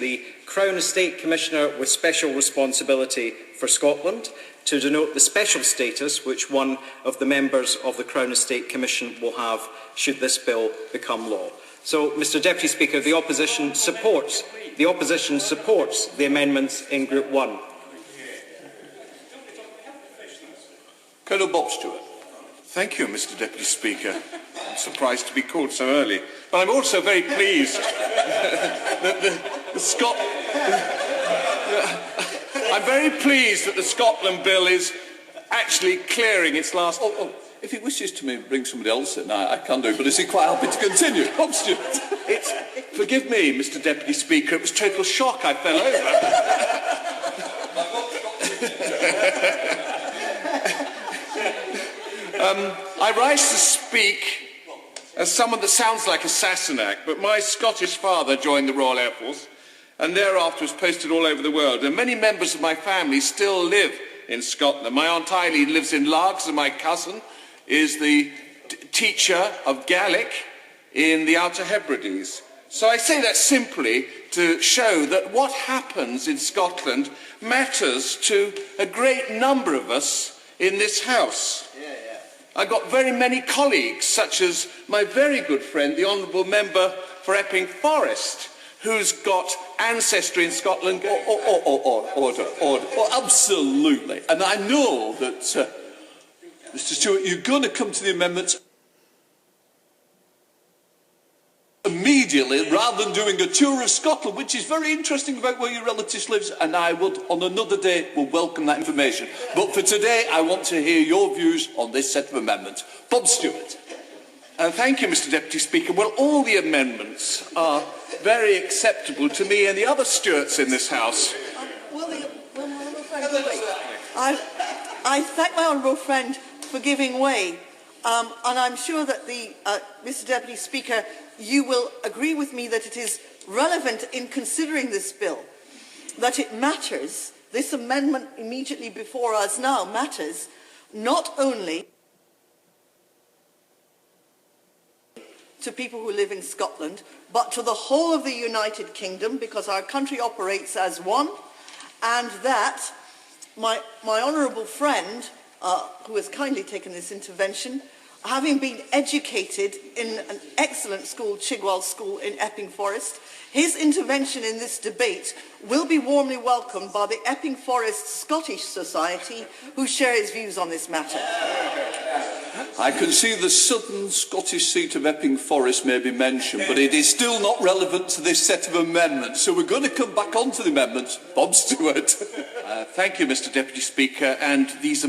the Crown Estate Commissioner with special responsibility for Scotland, to denote the special status which one of the members of the Crown Estate Commission will have should this bill become law. So, Mr Deputy Speaker, the opposition supports the amendments in Group 1. Colonel Bob Stewart. Thank you, Mr Deputy Speaker. I'm surprised to be called so early, but I'm also very pleased that I'm very pleased that the Scotland Bill is actually clearing its last... If he wishes to bring somebody else in, I can do, but is he quite happy to continue? Bob Stewart. Forgive me, Mr Deputy Speaker, it was total shock. I fell over. I rise to speak as someone that sounds like a Sassenach, but my Scottish father joined the Royal Air Force and thereafter was posted all over the world, and many members of my family still live in Scotland. My Aunt Eileen lives in Largs, and my cousin is the teacher of Gaelic in the Outer Hebrides. So I say that simply to show that what happens in Scotland matters to a great number of us in this House. I've got very many colleagues, such as my very good friend, the Honourable Member for Epping Forest, who's got ancestry in Scotland. Order. Absolutely. And I know that, Mr Stewart, you're going to come to the amendments immediately rather than doing a tour of Scotland, which is very interesting about where your relatives live, and I would, on another day, will welcome that information. But for today, I want to hear your views on this set of amendments. Bob Stewart. Thank you, Mr Deputy Speaker. Well, all the amendments are very acceptable to me and the other Stewarts in this House. I thank my honourable friend for giving way, and I'm sure that Mr Deputy Speaker, you will agree with me that it is relevant in considering this bill, that it matters. This amendment immediately before us now matters not only to people who live in Scotland, but to the whole of the United Kingdom, because our country operates as one, and that my honourable friend, who has kindly taken this intervention, having been educated in an excellent school, Chigwell School in Epping Forest, his intervention in this debate will be warmly welcomed by the Epping Forest Scottish Society, who share his views on this matter. I can see the southern Scottish seat of Epping Forest may be mentioned, but it is still not relevant to this set of amendments. So we're going to come back on to the amendments. Bob Stewart. Thank you, Mr Deputy Speaker, and these